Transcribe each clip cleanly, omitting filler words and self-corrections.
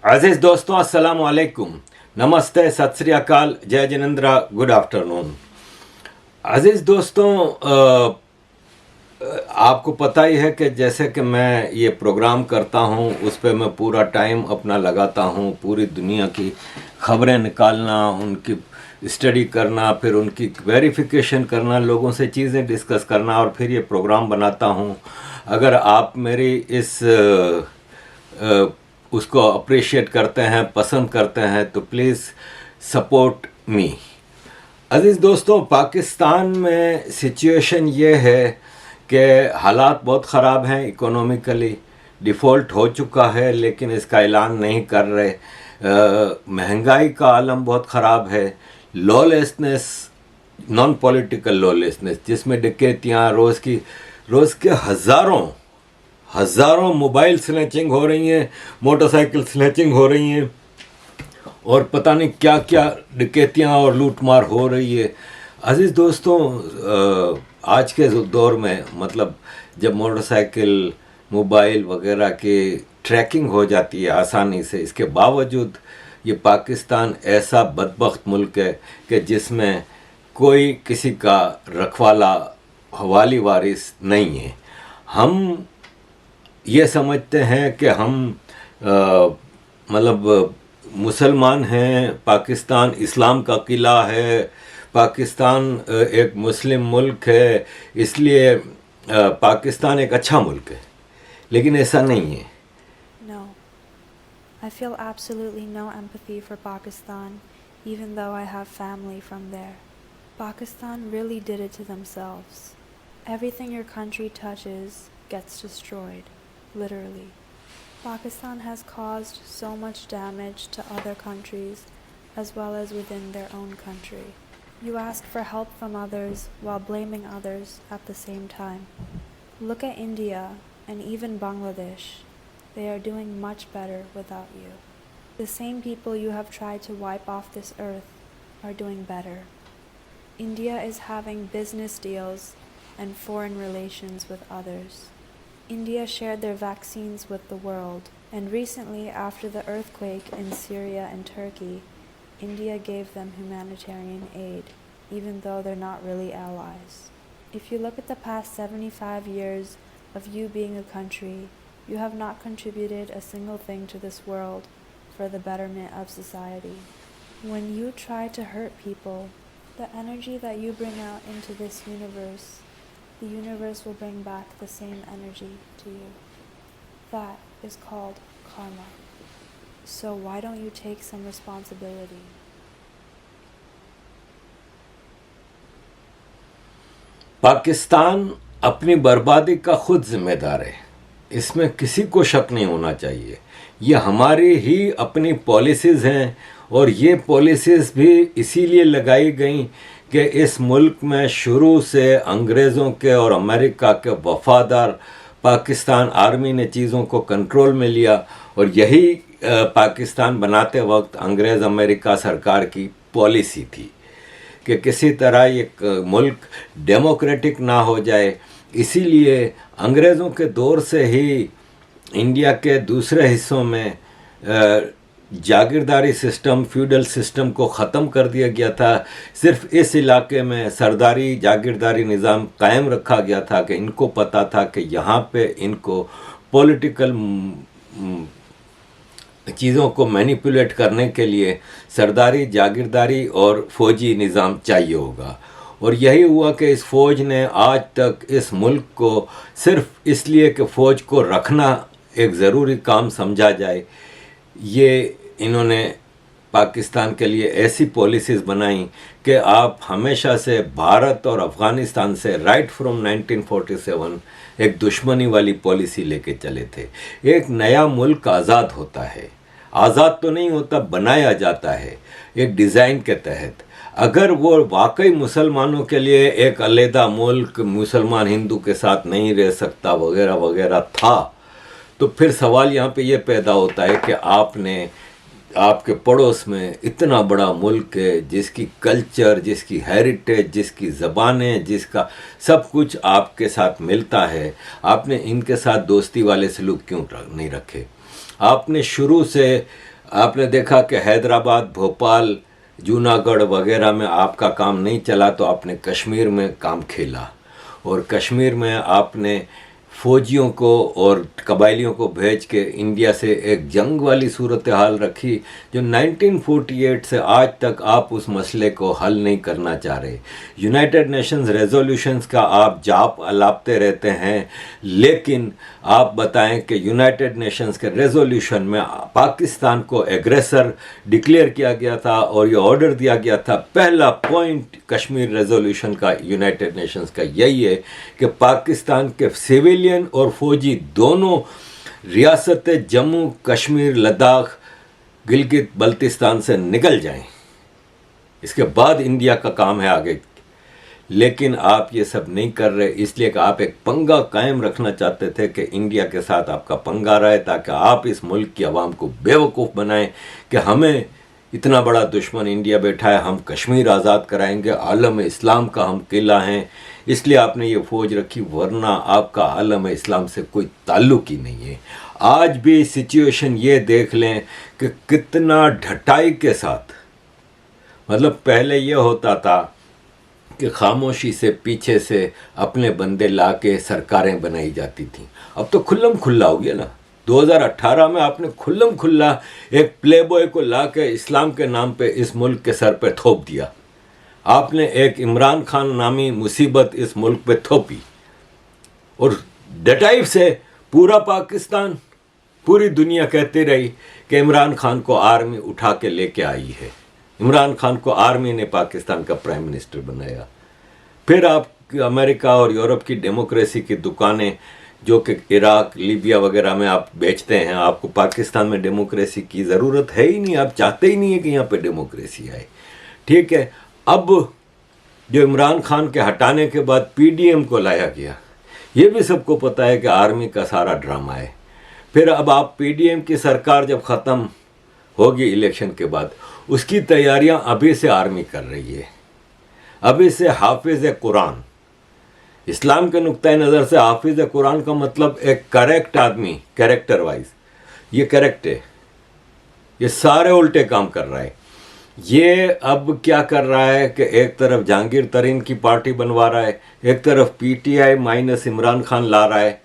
अजीज दोस्तों, अस्सलाम वालेकुम, नमस्ते, सत श्री अकाल, जय जिनेंद्र, गुड आफ्टरनून। अजीज दोस्तों, आपको पता ही है कि जैसे कि मैं ये प्रोग्राम करता हूँ उस पर मैं पूरा टाइम अपना लगाता हूँ, पूरी दुनिया की खबरें निकालना, उनकी स्टडी करना, फिर उनकी वेरिफिकेशन करना, लोगों से चीज़ें डिस्कस करना और फिर ये प्रोग्राम बनाता हूँ। अगर आप मेरी इस उसको अप्रिशिएट करते हैं, पसंद करते हैं, तो प्लीज़ सपोर्ट मी। अजीज़ दोस्तों, पाकिस्तान में सिचुएशन ये है कि हालात बहुत ख़राब हैं, इकोनॉमिकली डिफ़ॉल्ट हो चुका है लेकिन इसका ऐलान नहीं कर रहे। महंगाई का आलम बहुत ख़राब है। लॉलेसनेस, नॉन पॉलिटिकल लॉलेसनेस, जिसमें डकैतियाँ रोज़ के हज़ारों मोबाइल स्नैचिंग हो रही हैं, मोटरसाइकिल स्नैचिंग हो रही हैं और पता नहीं क्या क्या डकैतियाँ और लूटमार हो रही है। अजीज़ दोस्तों, आज के दौर में मतलब जब मोटरसाइकिल, मोबाइल वगैरह की ट्रैकिंग हो जाती है आसानी से, इसके बावजूद ये पाकिस्तान ऐसा बदबख्त मुल्क है कि जिसमें कोई किसी का रखवाला, हवाली वारिस नहीं है। हम ये समझते हैं कि हम मतलब मुसलमान हैं, पाकिस्तान इस्लाम का किला है, पाकिस्तान एक मुस्लिम मुल्क है, इसलिए पाकिस्तान एक अच्छा मुल्क है, लेकिन ऐसा नहीं है। No, I feel absolutely no empathy for Pakistan, even though I have family from there. Pakistan really did it to themselves. Everything your country touches gets destroyed, literally. Pakistan has caused so much damage to other countries as well as within their own country. You ask for help from others while blaming others at the same time. Look at India and even Bangladesh. They are doing much better without you. The same people you have tried to wipe off this earth are doing better. India is having business deals and foreign relations with others. India shared their vaccines with the world, and recently, after the earthquake in Syria and Turkey, India gave them humanitarian aid, even though they're not really allies. If you look at the past 75 years of you being a country, you have not contributed a single thing to this world for the betterment of society. When you try to hurt people, the energy that you bring out into this universe, the universe will bring back the same energy to you. That is called karma. So why don't you take some responsibility? Pakistan अपनी बर्बादी का खुद जिम्मेदार है, इसमें किसी को शक नहीं होना चाहिए। ये हमारी ही अपनी पॉलिसीज़ हैं और ये पॉलिसीज़ भी इसीलिए लगाई गई कि इस मुल्क में शुरू से अंग्रेज़ों के और अमेरिका के वफ़ादार पाकिस्तान आर्मी ने चीज़ों को कंट्रोल में लिया और यही पाकिस्तान बनाते वक्त अंग्रेज़ अमेरिका सरकार की पॉलिसी थी कि किसी तरह ये मुल्क डेमोक्रेटिक ना हो जाए। इसीलिए अंग्रेज़ों के दौर से ही इंडिया के दूसरे हिस्सों में जागीरदारी सिस्टम, फ्यूडल सिस्टम को ख़त्म कर दिया गया था। सिर्फ इस इलाके में सरदारी जागीरदारी निज़ाम कायम रखा गया था कि इनको पता था कि यहाँ पे इनको पॉलिटिकल चीज़ों को मैनिपुलेट करने के लिए सरदारी, जागीरदारी और फ़ौजी निज़ाम चाहिए होगा। और यही हुआ कि इस फ़ौज ने आज तक इस मुल्क को सिर्फ इसलिए कि फ़ौज को रखना एक ज़रूरी काम समझा जाए, ये इन्होंने पाकिस्तान के लिए ऐसी पॉलिसीज़ बनाई कि आप हमेशा से भारत और अफ़गानिस्तान से राइट फ्रॉम 1947 एक दुश्मनी वाली पॉलिसी लेके चले थे। एक नया मुल्क आज़ाद होता है, आज़ाद तो नहीं होता, बनाया जाता है एक डिज़ाइन के तहत। अगर वो वाकई मुसलमानों के लिए एक अलहदा मुल्क, मुसलमान हिंदू के साथ नहीं रह सकता वगैरह वगैरह था, तो फिर सवाल यहाँ पे ये पैदा होता है कि आपके पड़ोस में इतना बड़ा मुल्क है जिसकी कल्चर, जिसकी हेरिटेज, जिसकी ज़बानें, जिसका सब कुछ आपके साथ मिलता है, आपने इनके साथ दोस्ती वाले सलूक क्यों नहीं रखे? आपने शुरू से आपने देखा कि हैदराबाद, भोपाल, जूनागढ़ वगैरह में आपका काम नहीं चला तो आपने कश्मीर में काम खेला, और कश्मीर में आपने फौजियों को और कबायलियों को भेज के इंडिया से एक जंग वाली सूरत हाल रखी, जो 1948 से आज तक आप उस मसले को हल नहीं करना चाह रहे। यूनाइटेड नेशंस रेजोल्यूशंस का आप जाप अलापते रहते हैं, लेकिन आप बताएं कि यूनाइटेड नेशंस के रेजोल्यूशन में पाकिस्तान को एग्रेसर डिक्लेयर किया गया था और ये ऑर्डर दिया गया था। पहला पॉइंट कश्मीर रेजोल्यूशन का यूनाइटेड नेशंस का यही है कि पाकिस्तान के सिविलियन और फौजी दोनों रियासत जम्मू कश्मीर, लद्दाख, गिलगित बल्तिस्तान से निकल जाएं। इसके बाद इंडिया का काम है आगे। लेकिन आप ये सब नहीं कर रहे, इसलिए कि आप एक पंगा कायम रखना चाहते थे कि इंडिया के साथ आपका पंगा रहे, ताकि आप इस मुल्क की आवाम को बेवकूफ़ बनाएं कि हमें इतना बड़ा दुश्मन इंडिया बैठा है, हम कश्मीर आज़ाद कराएंगे, आलम इस्लाम का हम किला हैं, इसलिए आपने ये फ़ौज रखी, वरना आपका आलम इस्लाम से कोई ताल्लुक ही नहीं है। आज भी सिचुएशन ये देख लें कि कितना ढटाई के साथ, मतलब पहले ये होता था कि खामोशी से पीछे से अपने बंदे ला के सरकारें बनाई जाती थीं। अब तो खुल्लम खुल्ला हो गया ना। 2018 में आपने खुल्लम खुल्ला एक प्लेबॉय को ला के इस्लाम के नाम पे इस मुल्क के सर पे थोप दिया। आपने एक इमरान खान नामी मुसीबत इस मुल्क पे थोपी, और डटाइव से पूरा पाकिस्तान, पूरी दुनिया कहती रही कि इमरान खान को आर्मी उठा के लेके आई है। इमरान खान को आर्मी ने पाकिस्तान का प्राइम मिनिस्टर बनाया। फिर आप अमेरिका और यूरोप की डेमोक्रेसी की दुकानें, जो कि इराक, लीबिया वगैरह में आप बेचते हैं, आपको पाकिस्तान में डेमोक्रेसी की ज़रूरत है ही नहीं, आप चाहते ही नहीं है कि यहाँ पे डेमोक्रेसी आए। ठीक है, अब जो इमरान खान के हटाने के बाद पीडीएम को लाया गया, ये भी सबको पता है कि आर्मी का सारा ड्रामा है। फिर अब आप पीडीएम की सरकार जब ख़त्म होगी इलेक्शन के बाद, उसकी तैयारियां अभी से आर्मी कर रही है। अभी से हाफिज़ कुरान, इस्लाम के नुक्ता नज़र से हाफिज़ कुरान का मतलब एक करेक्ट आदमी, कैरेक्टर वाइज ये करेक्ट है, ये सारे उल्टे काम कर रहा है। ये अब क्या कर रहा है कि एक तरफ जहांगीर तरीन की पार्टी बनवा रहा है, एक तरफ पीटीआई माइनस इमरान खान ला रहा है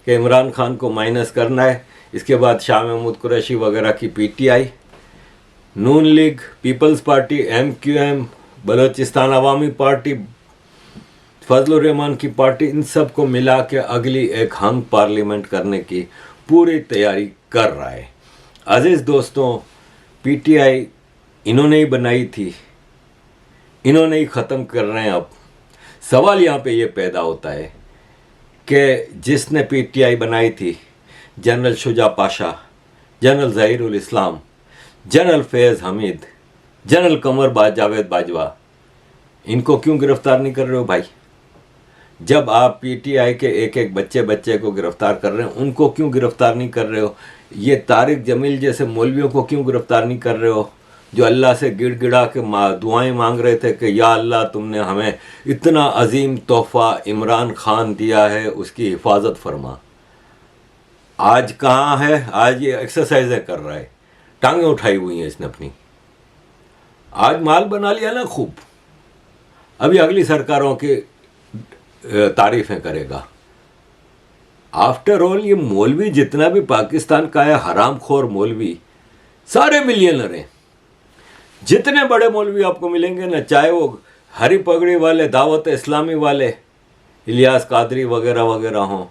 कि इमरान खान को माइनस करना है। इसके बाद शाह महमूद कुरैशी वगैरह की PTI, Noon league, Peoples party, MQM, Balochistan Awami party, Fazlur Rehman की पार्टी, इन सब को मिला के अगली एक हंग पार्लियामेंट करने की पूरी तैयारी कर रहा है। अजीज़ दोस्तों, पीटीआई इन्होंने ही बनाई थी, इन्होंने ही ख़त्म कर रहे हैं। अब सवाल यहाँ पे ये पैदा होता है कि जिसने पीटीआई बनाई थी, जनरल शुजा पाशा, जनरल ज़हीरुल इस्लाम, जनरल फैज़ हमीद, जनरल कमर जावेद बाजवा, इनको क्यों गिरफ्तार नहीं कर रहे हो भाई? जब आप पीटीआई के एक एक बच्चे को गिरफ्तार कर रहे हैं, उनको क्यों गिरफ्तार नहीं कर रहे हो? ये तारिक जमील जैसे मौलवियों को क्यों गिरफ्तार नहीं कर रहे हो, जो अल्लाह से गिड़गिड़ा के दुआएं मांग रहे थे कि या अल्लाह, तुमने हमें इतना अजीम तोहफ़ा इमरान खान दिया है, उसकी हिफाजत फरमा। आज कहाँ है? आज ये एक्सरसाइजें कर रहा है, टांगें उठाई हुई हैं इसने अपनी। आज माल बना लिया ना खूब, अभी अगली सरकारों की तारीफें करेगा। आफ्टर ऑल ये मौलवी जितना भी पाकिस्तान का है, हरामखोर मौलवी, सारे बिलियनर हैं। जितने बड़े मौलवी आपको मिलेंगे ना, चाहे वो हरी पगड़ी वाले, दावत इस्लामी वाले, इलियास कादरी वगैरह वगैरह हों,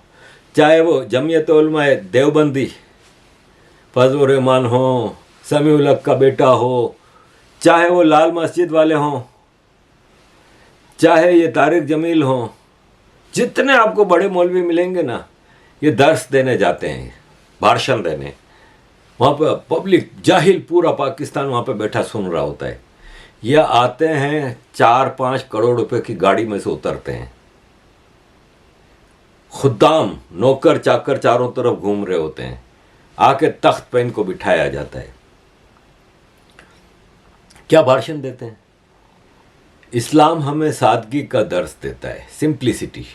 चाहे वो जमीयत उलमा देवबंदी फजलुर रहमान हों, समीउल हक का बेटा हो, चाहे वो लाल मस्जिद वाले हों, चाहे ये तारिक जमील हों, जितने आपको बड़े मौलवी मिलेंगे ना, ये दर्स देने जाते हैं, भाषण देने। वहाँ पे पब्लिक जाहिल पूरा पाकिस्तान वहाँ पे बैठा सुन रहा होता है। ये आते हैं 4-5 करोड़ रुपए की गाड़ी में से उतरते हैं, खुद्दाम नौकर चाकर चारों तरफ घूम रहे होते हैं, आके तख्त पे इनको बिठाया जाता है। क्या भाषण देते हैं? इस्लाम हमें सादगी का दर्स देता है, सिंप्लिसिटी।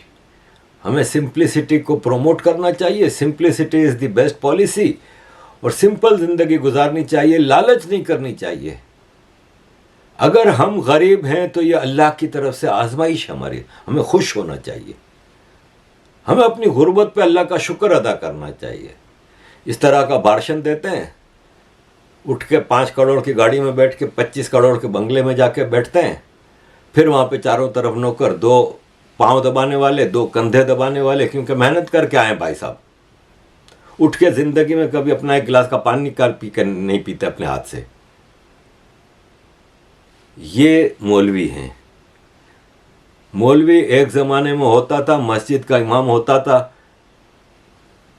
हमें सिंप्लिसिटी को प्रमोट करना चाहिए। Simplicity is the best policy. और सिंपल ज़िंदगी गुजारनी चाहिए, लालच नहीं करनी चाहिए। अगर हम गरीब हैं तो ये अल्लाह की तरफ से आजमाइश हमारी, हमें खुश होना चाहिए, हमें अपनी गुर्बत पे अल्लाह का शुक्र अदा करना चाहिए। इस तरह का भाषण देते हैं, उठ के 5 करोड़ की गाड़ी में बैठ के 25 करोड़ के बंगले में जाके बैठते हैं, फिर वहाँ पे चारों तरफ नौकर, 2 पाँव दबाने वाले, 2 कंधे दबाने वाले, क्योंकि मेहनत करके आए भाई साहब। उठ के ज़िंदगी में कभी अपना एक गिलास का पानी निकाल पी के नहीं पीते अपने हाथ से। ये मौलवी हैं। मौलवी एक ज़माने में होता था, मस्जिद का इमाम होता था,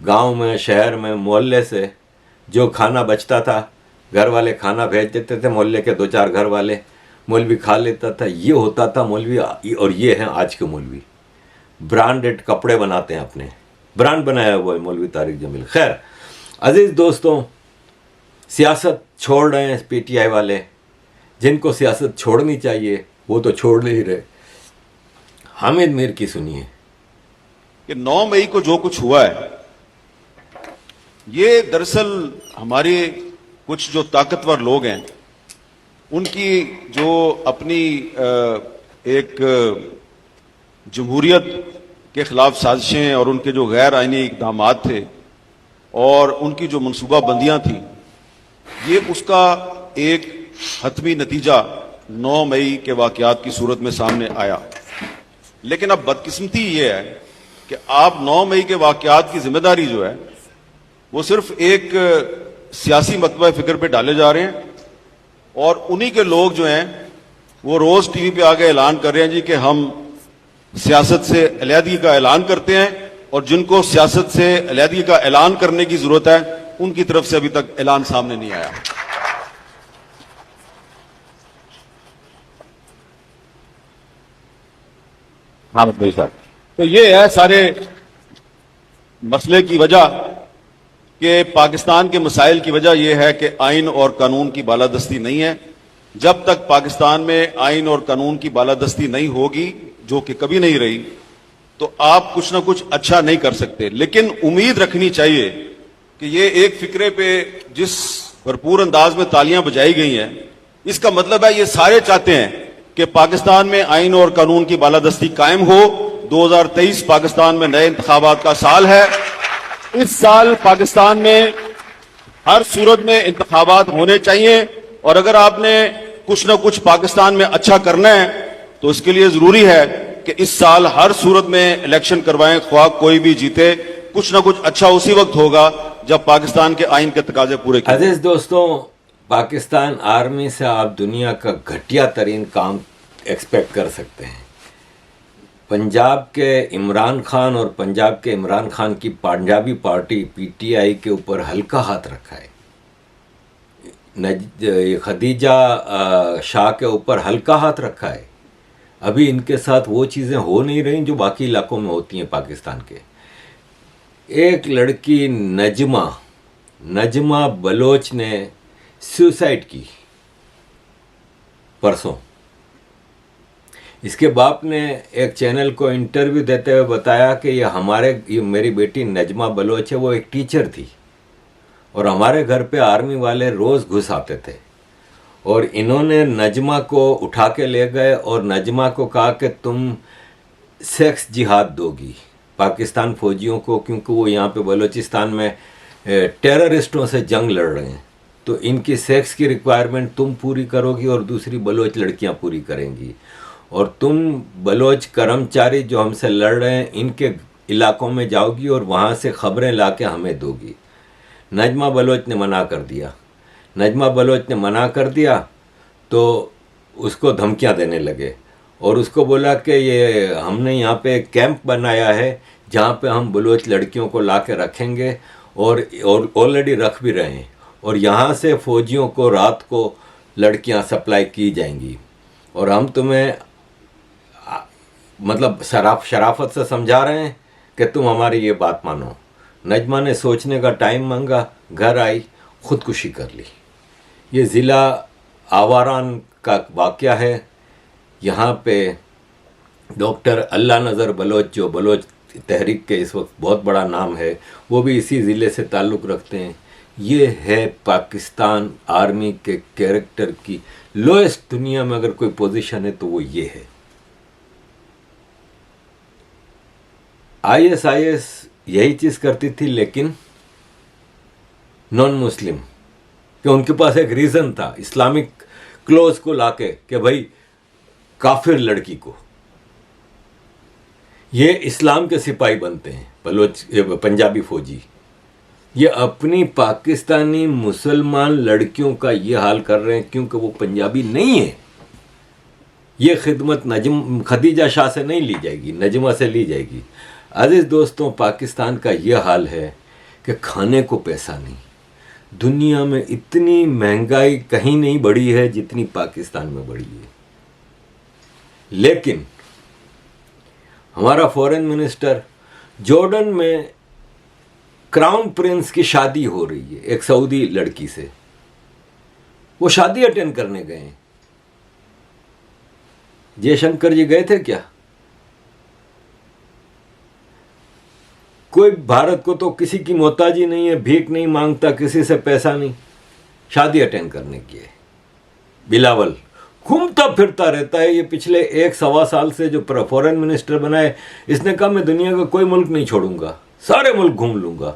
गांव में, शहर में, मोहल्ले से जो खाना बचता था घर वाले खाना भेज देते थे, मोहल्ले के 2-4 घर वाले, मौलवी खा लेता था। ये होता था मौलवी। और ये हैं आज के मौलवी, ब्रांडेड कपड़े बनाते हैं, अपने ब्रांड बनाया हुआ है मौलवी तारिक जमील। खैर अजीज़ दोस्तों, सियासत छोड़ रहे हैं पीटीआई वाले, जिनको सियासत छोड़नी चाहिए वो तो छोड़ नहीं रहे। हामिद मीर की सुनिए कि 9 मई को जो कुछ हुआ है, ये दरअसल हमारे कुछ जो ताकतवर लोग हैं उनकी जो अपनी एक जमहूरियत के खिलाफ साजिशें और उनके जो गैर आईनी इकदाम थे और उनकी जो मनसूबाबंदियां थी, ये उसका एक हतमी नतीजा 9 मई के वाकयात की सूरत में सामने आया। लेकिन अब बदकिस्मती ये है कि आप 9 मई के वाकयात की जिम्मेदारी जो है वो सिर्फ एक सियासी मतबा फिक्र पे डाले जा रहे हैं, और उन्हीं के लोग जो हैं वो रोज टीवी पे आगे ऐलान कर रहे हैं जी कि हम सियासत से अलहदगी का ऐलान करते हैं, और जिनको सियासत से अलहदगी का ऐलान करने की जरूरत है उनकी तरफ से अभी तक ऐलान सामने नहीं आया। हाँ भाई साहब, तो ये है सारे मसले की वजह कि पाकिस्तान के मसाइल की वजह यह है कि आइन और कानून की बालादस्ती नहीं है। जब तक पाकिस्तान में आइन और कानून की बालादस्ती नहीं होगी, जो कि कभी नहीं रही, तो आप कुछ ना कुछ अच्छा नहीं कर सकते। लेकिन उम्मीद रखनी चाहिए कि ये एक फिक्रे पे जिस भरपूर अंदाज में तालियां बजाई गई हैं, इसका मतलब है ये सारे चाहते हैं कि पाकिस्तान में आइन और कानून की बालादस्ती कायम हो। 2023 पाकिस्तान में नए इंतखाबात का साल है। इस साल पाकिस्तान में हर सूरत में इंतखाबात होने चाहिए, और अगर आपने कुछ ना कुछ पाकिस्तान में अच्छा करना है तो इसके लिए जरूरी है कि इस साल हर सूरत में इलेक्शन करवाएं, ख्वाह कोई भी जीते। कुछ ना कुछ अच्छा उसी वक्त होगा जब पाकिस्तान के आइन के तकाजे पूरे किए। अजीज दोस्तों, पाकिस्तान आर्मी से आप दुनिया का घटिया तरीन काम एक्सपेक्ट कर सकते हैं। पंजाब के इमरान खान और पंजाब के इमरान खान की पंजाबी पार्टी पीटीआई के ऊपर हल्का हाथ रखा है। खदीजा शाह के ऊपर हल्का हाथ रखा है। अभी इनके साथ वो चीज़ें हो नहीं रही जो बाकी इलाकों में होती हैं पाकिस्तान के। एक लड़की नजमा बलोच ने सुसाइड की परसों। इसके बाप ने एक चैनल को इंटरव्यू देते हुए बताया कि ये मेरी बेटी नजमा बलोच है, वो एक टीचर थी और हमारे घर पे आर्मी वाले रोज़ घुस आते थे, और इन्होंने नजमा को उठा के ले गए और नजमा को कहा कि तुम सेक्स जिहाद दोगी पाकिस्तान फौजियों को, क्योंकि वो यहाँ पे बलूचिस्तान में टेररिस्टों से जंग लड़ रहे हैं। तो इनकी सेक्स की रिक्वायरमेंट तुम पूरी करोगी और दूसरी बलोच लड़कियाँ पूरी करेंगी, और तुम बलोच कर्मचारी जो हमसे लड़ रहे हैं इनके इलाकों में जाओगी और वहाँ से ख़बरें ला के हमें दोगी। नजमा बलोच ने मना कर दिया। नजमा बलोच ने मना कर दिया तो उसको धमकियां देने लगे और उसको बोला कि ये हमने यहाँ पे एक कैंप बनाया है जहाँ पे हम बलोच लड़कियों को ला के रखेंगे, और ऑलरेडी रख भी रहे हैं, और यहाँ से फ़ौजियों को रात को लड़कियाँ सप्लाई की जाएंगी, और हम तुम्हें मतलब शराफत से समझा रहे हैं कि तुम हमारी ये बात मानो। नजमा ने सोचने का टाइम मांगा, घर आई, ख़ुदकुशी कर ली। ये ज़िला आवारान का वाक़या है। यहाँ पे डॉक्टर अल्लाह नज़र बलोच, जो बलोच तहरीक के इस वक्त बहुत बड़ा नाम है, वो भी इसी ज़िले से ताल्लुक़ रखते हैं। ये है पाकिस्तान आर्मी के कैरेक्टर की लोएस्ट। दुनिया में अगर कोई पोजीशन है तो वो ये है। आईएसआईएस यही चीज करती थी, लेकिन नॉन मुस्लिम, कि उनके पास एक रीजन था इस्लामिक क्लोज को लाके कि भाई काफिर लड़की को, ये इस्लाम के सिपाही बनते हैं पंजाबी फौजी, ये अपनी पाकिस्तानी मुसलमान लड़कियों का ये हाल कर रहे हैं क्योंकि वो पंजाबी नहीं है। ये खिदमत खदीजा शाह से नहीं ली जाएगी, नजमा से ली जाएगी। अजीज दोस्तों, पाकिस्तान का ये हाल है कि खाने को पैसा नहीं। दुनिया में इतनी महंगाई कहीं नहीं बढ़ी है जितनी पाकिस्तान में बढ़ी है। लेकिन हमारा फॉरेन मिनिस्टर, जॉर्डन में क्राउन प्रिंस की शादी हो रही है एक सऊदी लड़की से, वो शादी अटेंड करने गए हैं। जयशंकर जी गए थे क्या? कोई भारत को तो किसी की मोहताजी नहीं है, भीख नहीं मांगता, किसी से पैसा नहीं, शादी अटेंड करने की है। बिलावल घूमता फिरता रहता है। ये पिछले 1-1.25 साल से जो फॉरेन मिनिस्टर बना है, इसने कहा मैं दुनिया का कोई मुल्क नहीं छोड़ूंगा, सारे मुल्क घूम लूंगा,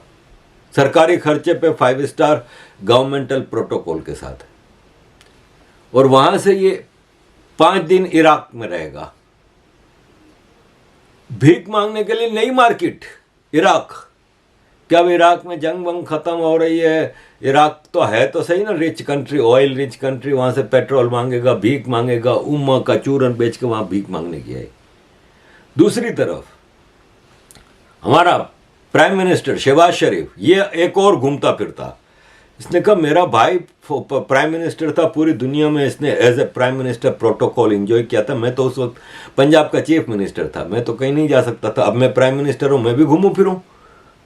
सरकारी खर्चे पे 5 स्टार गवर्नमेंटल प्रोटोकॉल के साथ। और वहां से ये 5 दिन इराक में रहेगा, भीख मांगने के लिए नई मार्केट इराक। क्या अब इराक में जंग वंग खत्म हो रही है? इराक तो है तो सही ना, rich country, oil rich country, वहां से पेट्रोल मांगेगा, भीख मांगेगा, उम्मा का चूरन बेच के वहां भीख मांगने की है। दूसरी तरफ हमारा प्राइम मिनिस्टर शहबाज शरीफ, ये एक और घूमता फिरता। इसने कहा मेरा भाई प्राइम मिनिस्टर था, पूरी दुनिया में इसने as a prime minister protocol enjoy किया था। मैं तो उस वक्त पंजाब का चीफ मिनिस्टर था, मैं तो कहीं नहीं जा सकता था। अब मैं प्राइम मिनिस्टर हूं, मैं भी घूमूं फिरूं।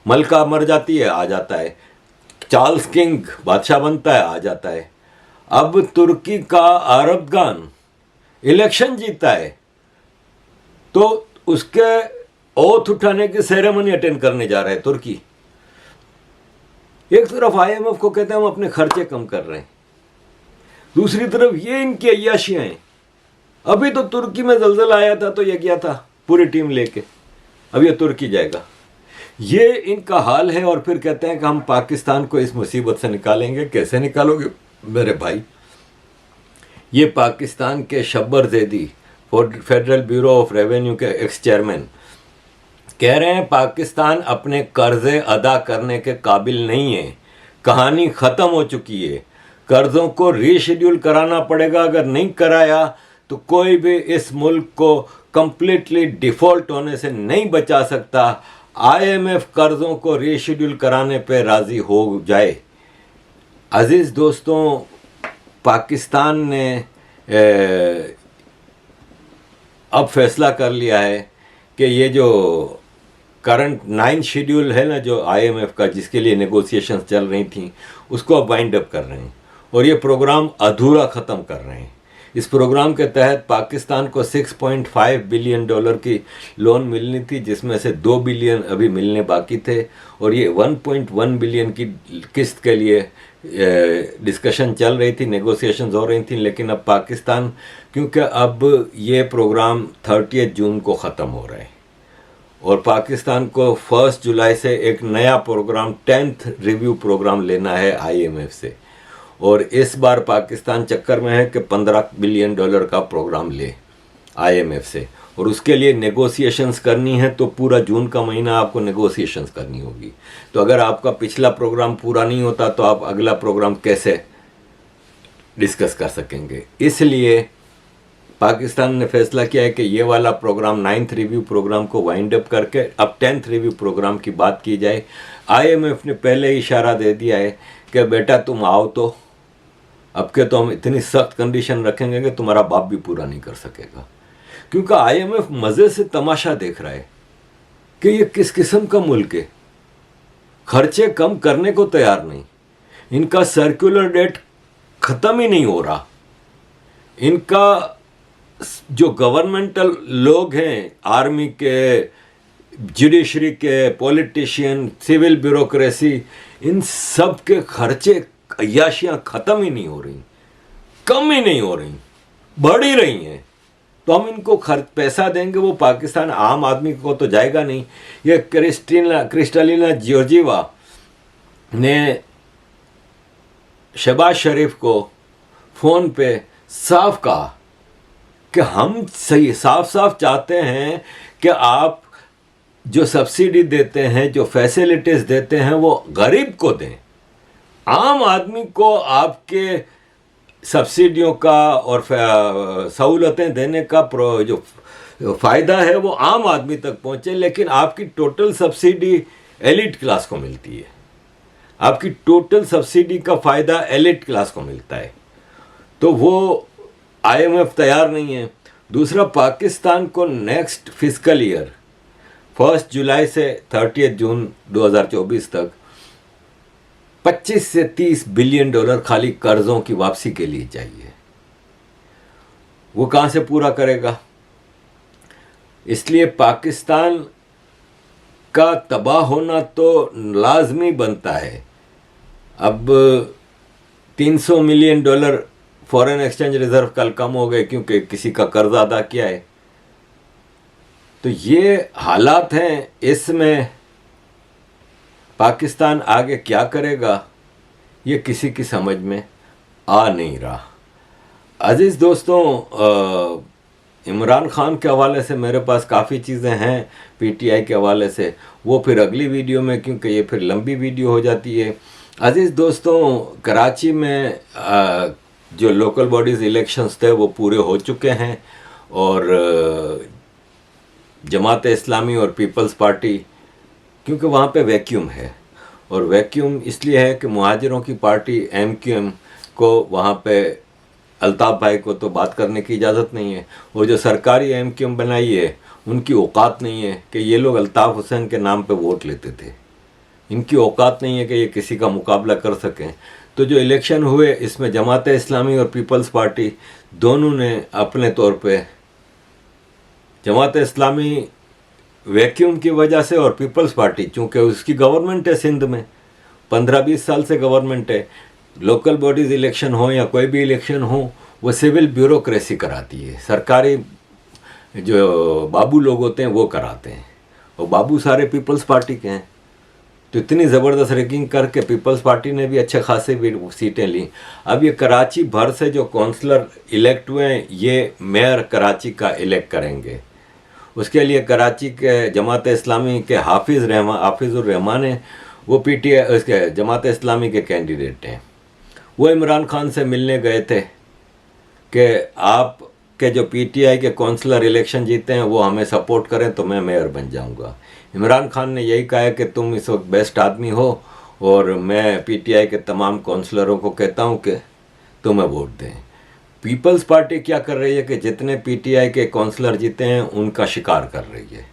मलका मर जाती है, आ जाता है। चार्ल्स किंग बादशाह बनता है, आ जाता है। अब तुर्की का अरबगान इलेक्शन जीता है तो उसके ओथ उठाने की सेरेमनी अटेंड करने जा रहा है तुर्की। एक तरफ आईएमएफ को कहते हैं हम अपने खर्चे कम कर रहे हैं, दूसरी तरफ ये इनकी अय्याशियां हैं। अभी तो तुर्की में जलजला आया था तो ये गया था पूरी टीम लेके, अब ये तुर्की जाएगा। ये इनका हाल है। और फिर कहते हैं कि हम पाकिस्तान को इस मुसीबत से निकालेंगे। कैसे निकालोगे मेरे भाई? ये पाकिस्तान के Shabbar Zaidi, federal bureau of revenue के एक्स चेयरमैन, कह रहे हैं पाकिस्तान अपने कर्जे अदा करने के काबिल नहीं है, कहानी खत्म हो चुकी है, कर्जों को रीशेड्यूल कराना पड़ेगा। अगर नहीं कराया तो कोई भी इस मुल्क को कंप्लीटली डिफॉल्ट होने से नहीं बचा सकता। आईएमएफ कर्जों को रीशेड्यूल कराने पे राजी हो जाए। अजीज दोस्तों, पाकिस्तान ने अब फैसला कर लिया है कि ये जो करंट 9 शेड्यूल है ना जो आईएमएफ का, जिसके लिए नेगोशिएशंस चल रही थी, उसको अब वाइंड अप कर रहे हैं और ये प्रोग्राम अधूरा ख़त्म कर रहे हैं। इस प्रोग्राम के तहत पाकिस्तान को $6.5 बिलियन की लोन मिलनी थी, जिसमें से 2 बिलियन अभी मिलने बाकी थे। और ये 1.1 बिलियन की किस्त के लिए डिस्कशन चल रही थी, नेगोशिएशंस हो रही थी। लेकिन अब पाकिस्तान, क्योंकि अब ये प्रोग्राम 30 जून को ख़त्म हो रहा है और पाकिस्तान को 1 जुलाई से एक नया प्रोग्राम 10th रिव्यू प्रोग्राम लेना है आईएमएफ से। और इस बार पाकिस्तान चक्कर में है कि $15 बिलियन का प्रोग्राम ले आईएमएफ से, और उसके लिए नेगोशिएशंस करनी है। तो पूरा जून का महीना आपको नेगोशिएशंस करनी होगी। तो अगर आपका पिछला प्रोग्राम पूरा नहीं होता तो आप अगला प्रोग्राम कैसे डिस्कस कर सकेंगे? इसलिए पाकिस्तान ने फैसला किया है कि ये वाला प्रोग्राम 9th रिव्यू प्रोग्राम को वाइंड अप करके अब 10th रिव्यू प्रोग्राम की बात की जाए। आईएमएफ ने पहले ही इशारा दे दिया है कि बेटा तुम आओ, तो अब के तो हम इतनी सख्त कंडीशन रखेंगे कि तुम्हारा बाप भी पूरा नहीं कर सकेगा। क्योंकि आईएमएफ मजे से तमाशा देख रहा है कि ये किस किस्म का मुल्क है, खर्चे कम करने को तैयार नहीं, इनका सर्कुलर डेट खत्म ही नहीं हो रहा, इनका जो गवर्नमेंटल लोग हैं, आर्मी के जुडिशरी के, पॉलिटिशियन, सिविल ब्यूरोक्रेसी, इन सब के खर्चे, अय्याशियाँ ख़त्म ही नहीं हो रही, कम ही नहीं हो रही, बढ़ ही रही हैं। तो हम इनको पैसा देंगे, वो पाकिस्तान आम आदमी को तो जाएगा नहीं। ये क्रिस्टलिना जॉर्जिवा ने शहबाज शरीफ को फ़ोन पे साफ कहा कि हम सही साफ साफ चाहते हैं कि आप जो सब्सिडी देते हैं, जो फैसिलिटीज़ देते हैं, वो गरीब को दें। आम आदमी को आपके सब्सिडियों का और सहूलतें देने का जो फ़ायदा है वो आम आदमी तक पहुँचे, लेकिन आपकी टोटल सब्सिडी एलिट क्लास को मिलती है। आपकी टोटल सब्सिडी का फ़ायदा एलिट क्लास को मिलता है। तो वो IMF तैयार नहीं है। दूसरा, पाकिस्तान को नेक्स्ट फिस्कल ईयर 1 जुलाई से 30 जून 2024 तक 25 से 30 बिलियन डॉलर खाली कर्जों की वापसी के लिए चाहिए। वो कहाँ से पूरा करेगा? इसलिए पाकिस्तान का तबाह होना तो लाजमी बनता है। अब 300 million dollar foreign exchange reserve कल कम हो गए क्योंकि किसी का कर्ज अदा किया है। तो ये हालात हैं। इसमें पाकिस्तान आगे क्या करेगा ये किसी की समझ में आ नहीं रहा। अजीज़ दोस्तों, इमरान खान के हवाले से मेरे पास काफ़ी चीज़ें हैं, PTI के हवाले से, वो फिर अगली वीडियो में, क्योंकि ये फिर लंबी वीडियो हो जाती है। अजीज़ दोस्तों, कराची में जो लोकल बॉडीज़ इलेक्शंस थे वो पूरे हो चुके हैं और जमात इस्लामी और पीपल्स पार्टी, क्योंकि वहाँ पे वैक्यूम है, और वैक्यूम इसलिए है कि मुहाजिरों की पार्टी MQM को वहाँ पे अल्ताफ़ भाई को तो बात करने की इजाज़त नहीं है, और जो सरकारी MQM बनाई है उनकी औकात नहीं है कि ये लोग अल्ताफ़ हुसैन के नाम पे वोट लेते थे। इनकी औकात नहीं है कि ये किसी का मुकाबला कर सकें। तो जो इलेक्शन हुए इसमें जमात इस्लामी और पीपल्स पार्टी दोनों ने अपने तौर पे, जमात इस्लामी वैक्यूम की वजह से और पीपल्स पार्टी चूँकि उसकी गवर्नमेंट है, सिंध में 15-20 साल से गवर्नमेंट है, लोकल बॉडीज़ इलेक्शन हो या कोई भी इलेक्शन हो वो सिविल ब्यूरोक्रेसी कराती है, सरकारी जो बाबू लोग होते हैं वो कराते हैं, और बाबू सारे पीपल्स पार्टी के हैं। तो इतनी ज़बरदस्त रैगिंग करके पीपल्स पार्टी ने भी अच्छे खासे सीटें ली। अब ये कराची भर से जो काउंसलर इलेक्ट हुए हैं ये मेयर कराची का इलेक्ट करेंगे। उसके लिए कराची के जमात इस्लामी के हाफिज़ुर रहमान हैं, वो PTI उसके जमात इस्लामी के कैंडिडेट हैं। वो इमरान खान से मिलने गए थे कि आप के जो PTI के काउंसलर इलेक्शन जीते हैं वो हमें सपोर्ट करें तो मैं मेयर बन जाऊंगा। इमरान खान ने यही कहा है कि तुम इस वक्त बेस्ट आदमी हो और मैं PTI के तमाम काउंसलरों को कहता हूं कि तुम्हें वोट दें। पीपल्स पार्टी क्या कर रही है कि जितने PTI के काउंसलर जीते हैं उनका शिकार कर रही है,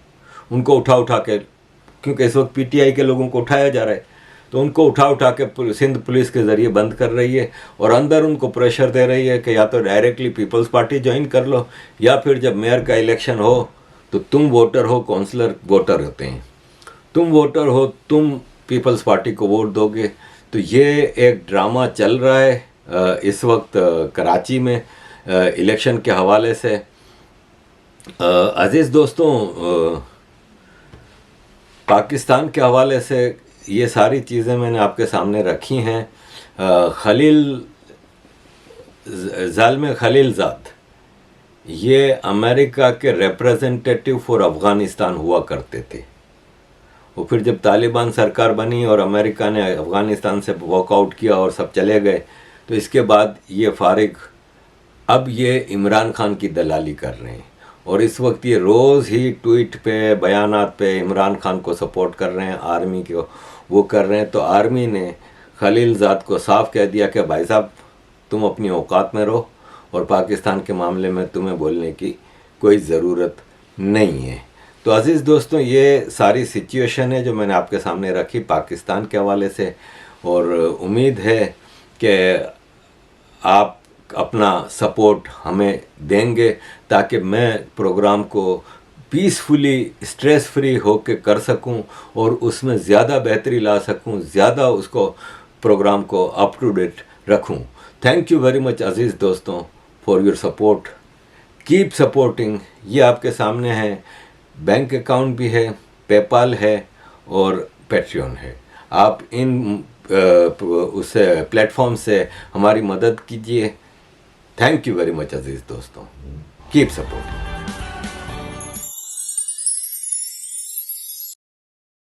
उनको उठा के, क्योंकि इस वक्त PTI के लोगों को उठाया जा रहा है तो उनको उठा के सिंध पुलिस के ज़रिए बंद कर रही है, और अंदर उनको प्रेशर दे रही है कि या तो डायरेक्टली पीपल्स पार्टी ज्वाइन कर लो या फिर जब मेयर का इलेक्शन हो तो तुम वोटर हो, काउंसलर वोटर होते हैं, तुम वोटर हो, तुम पीपल्स पार्टी को वोट दोगे। तो ये एक ड्रामा चल रहा है इस वक्त कराची में इलेक्शन के हवाले से। अजीज़ दोस्तों, पाकिस्तान के हवाले से ये सारी चीज़ें मैंने आपके सामने रखी हैं। ज़ालिम खलीलज़ाद ये अमेरिका के रिप्रेजेंटेटिव फॉर अफ़गानिस्तान हुआ करते थे। वो फिर जब तालिबान सरकार बनी और अमेरिका ने अफ़गानिस्तान से वॉकआउट किया और सब चले गए तो इसके बाद ये फारिग, अब ये इमरान खान की दलाली कर रहे हैं, और इस वक्त ये रोज़ ही ट्वीट पे, बयानात पे इमरान खान को सपोर्ट कर रहे हैं, आर्मी को वो कर रहे हैं। तो आर्मी ने खलीलज़ाद को साफ कह दिया कि भाई साहब तुम अपनी औकात में रहो और पाकिस्तान के मामले में तुम्हें बोलने की कोई ज़रूरत नहीं है। तो अज़ीज़ दोस्तों, ये सारी सिचुएशन है जो मैंने आपके सामने रखी पाकिस्तान के हवाले से, और उम्मीद है कि आप अपना सपोर्ट हमें देंगे ताकि मैं प्रोग्राम को पीसफुली स्ट्रेस फ्री होके कर सकूं और उसमें ज़्यादा बेहतरी ला सकूं, ज़्यादा उसको प्रोग्राम को अप टू डेट रखूं। थैंक यू वेरी मच अजीज़ दोस्तों for your support, keep supporting. ये आपके सामने है, बैंक अकाउंट भी है, पेपाल है और पैट्रियन है। आप इन उस प्लेटफॉर्म से हमारी मदद कीजिए। थैंक यू वेरी मच अजीज़ दोस्तों, कीप सपोर्टिंग।